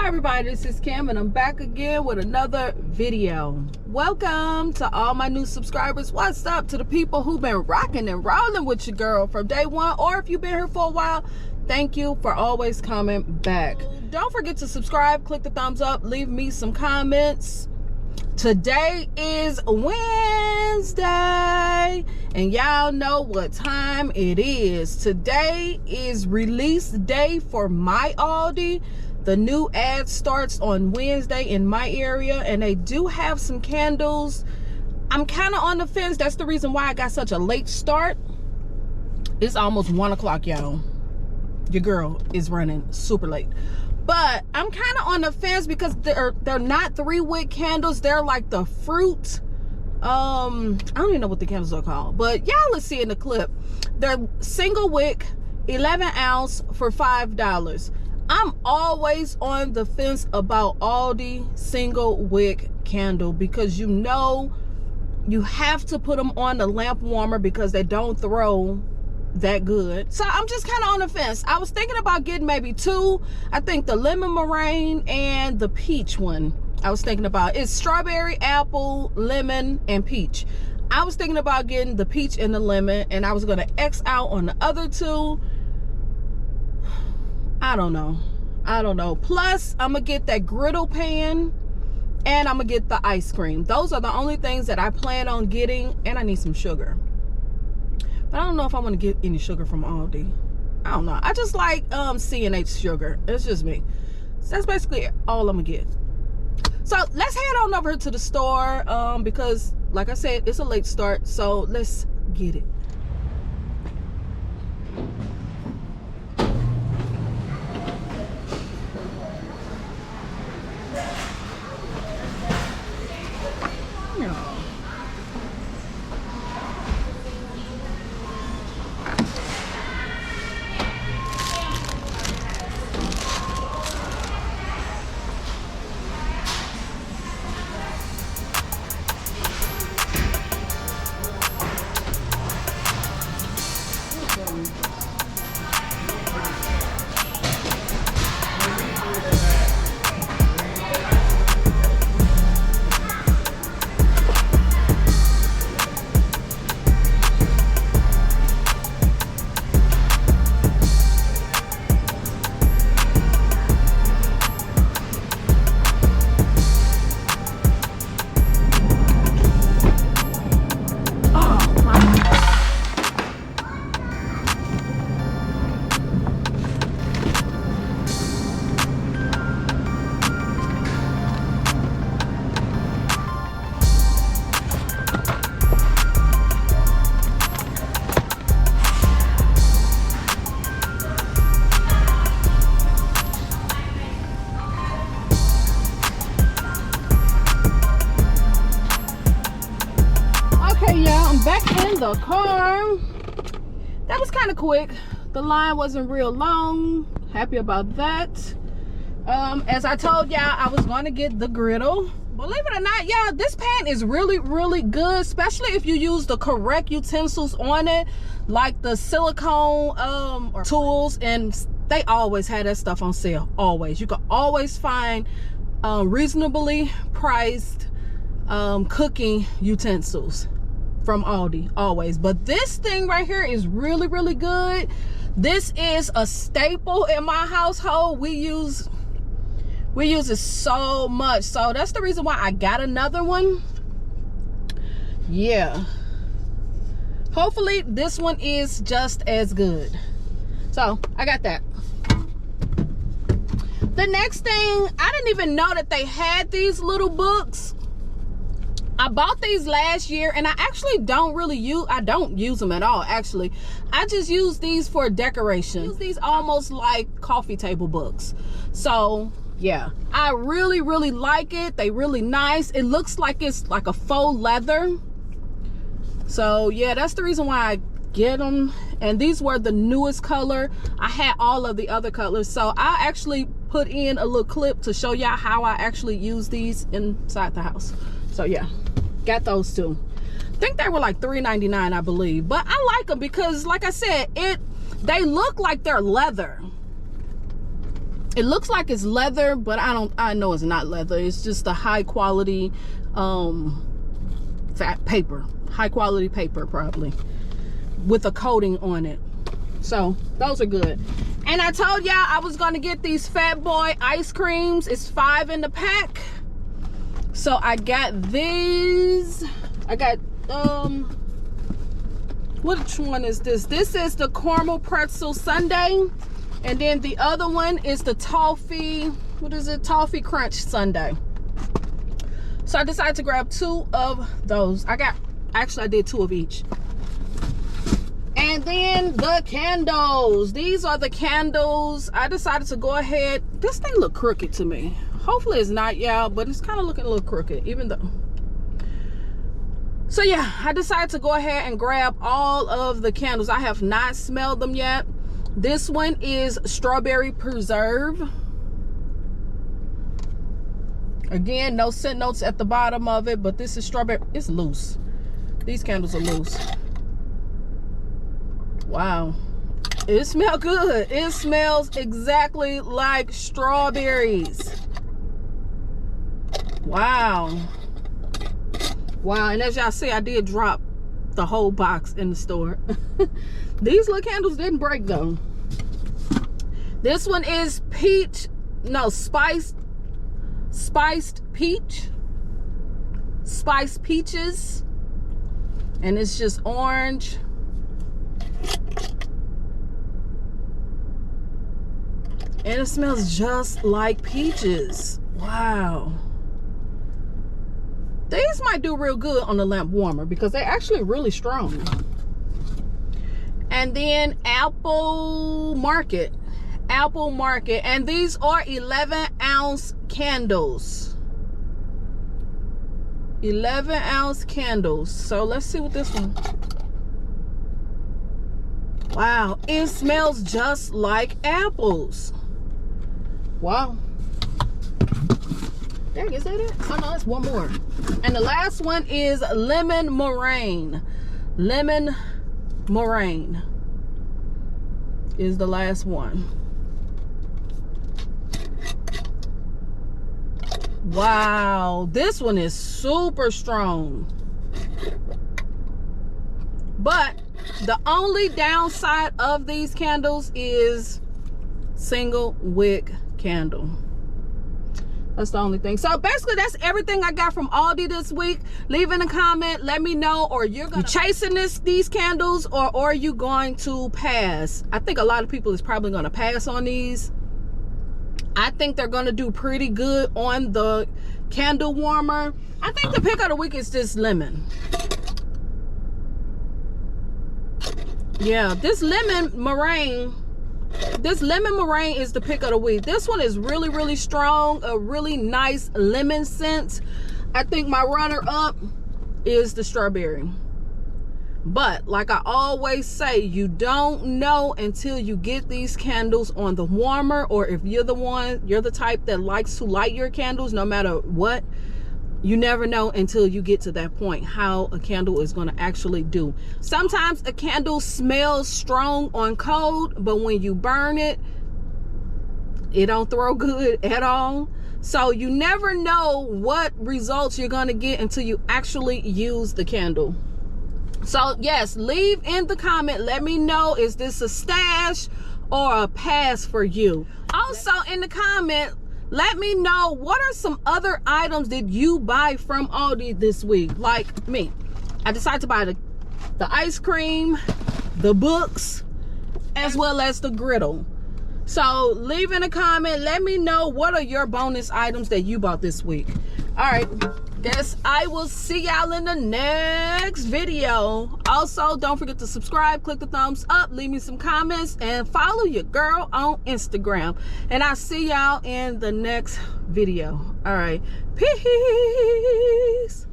Hi everybody, this is Kim and I'm back again with another video. Welcome to all my new subscribers. What's up to the people who've been rocking and rolling with your girl from day one, or if you've been here for a while, thank you for always coming back. Don't forget to subscribe, click the thumbs up, leave me some comments. Today is Wednesday and y'all know what time it is. Today is release day for my Aldi. The new ad starts on Wednesday in my area and they do have some candles. I'm kind of on the fence. That's the reason why I got such a late start. It's almost 1 o'clock, y'all. Your girl is running super late. But I'm kind of on the fence because they're not 3-wick candles. They're like the fruit. I don't even know what the candles are called. But y'all, let's see in the clip. They're single wick, 11 ounce for $5. I'm always on the fence about Aldi single wick candle because you know you have to put them on the lamp warmer because they don't throw that good. So I'm just kind of on the fence. I was thinking about getting maybe 2. I think the lemon meringue and the peach one I was thinking about. It's strawberry, apple, lemon, and peach. I was thinking about getting the peach and the lemon, and I was going to X out on the other 2. I don't know. Plus, I'm going to get that griddle pan and I'm going to get the ice cream. Those are the only things that I plan on getting, and I need some sugar. But I don't know if I want to get any sugar from Aldi. I don't know. I just like C&H sugar. It's just me. So that's basically all I'm going to get. So let's head on over to the store because, like I said, it's a late start. So let's get it. The car, that was kind of quick. The line wasn't real long. Happy about that. As I told y'all, I was going to get the griddle. Believe it or not, y'all, this pan is really good, especially if you use the correct utensils on it, like the silicone or tools, and they always had that stuff on sale. Always. You can always find reasonably priced cooking utensils from Aldi, always. But this thing right here is really good. This is a staple in my household. We use it so much, so that's the reason why I got another one. Yeah, hopefully this one is just as good. So I got that. The next thing, I didn't even know that they had these little books. I bought these last year and I actually don't use them at all. Actually, I just use these for decoration. I use these almost like coffee table books. So yeah, I really like it. They really nice. It looks like it's like a faux leather. So yeah, that's the reason why I get them. And these were the newest color. I had all of the other colors, so I actually put in a little clip to show y'all how I actually use these inside the house. So yeah, got those too. I think they were like $3.99, I believe, but I like them because, like I said, they look like they're leather. It looks like it's leather, but I know it's not leather. It's just a high quality fat paper, high quality paper, probably with a coating on it. So those are good. And I told y'all I was gonna get these Fat Boy ice creams. It's 5 in the pack. So I got these. I got which one is this? This is the caramel pretzel sundae, and then the other one is the toffee, what is it, toffee crunch sundae. So I decided to grab 2 of those. I did 2 of each. And then the candles. These are the candles. I decided to go ahead. This thing look crooked to me. Hopefully it's not, y'all, but it's kind of looking a little crooked, even though. So yeah, I decided to go ahead and grab all of the candles. I have not smelled them yet. This one is strawberry preserve. Again, no scent notes at the bottom of it, but this is strawberry. It's loose. These candles are loose. Wow. It smells good. It smells exactly like strawberries. Wow. Wow. And as y'all see, I did drop the whole box in the store. These little candles didn't break though. This one is peach, no, spiced peach, spiced peaches, and it's just orange. And it smells just like peaches. Wow. These might do real good on the lamp warmer because they're actually really strong. And then Apple Market. And these are 11-ounce candles. 11-ounce candles. So let's see what this one. Wow, it smells just like apples. Wow. Dang, is that it? Oh no, that's one more. And the last one is lemon meringue. Lemon meringue is the last one. Wow, this one is super strong. But the only downside of these candles is single wick candle. That's the only thing. So basically that's everything I got from Aldi this week. Leave in a comment, let me know, or you chasing these candles, or are you going to pass? I think a lot of people is probably going to pass on these. I think they're going to do pretty good on the candle warmer. I think the pick of the week is this lemon. Yeah, this lemon meringue is the pick of the week. This one is really, really strong, a really nice lemon scent. I think my runner-up is the strawberry. But like I always say, you don't know until you get these candles on the warmer, or if you're the type that likes to light your candles no matter what. You never know until you get to that point how a candle is going to actually do. Sometimes a candle smells strong on cold, but when you burn it, it don't throw good at all. So you never know what results you're going to get until you actually use the candle. So yes, leave in the comment, let me know, is this a stash or a pass for you? Also in the comment, let me know, what are some other items that you buy from Aldi this week? Like me, I decided to buy the ice cream, the books, as well as the griddle. So leave in a comment, let me know, what are your bonus items that you bought this week? All right, guess I will see y'all in the next video. Also, don't forget to subscribe, click the thumbs up, leave me some comments, and follow your girl on Instagram. And I'll see y'all in the next video. All right, peace.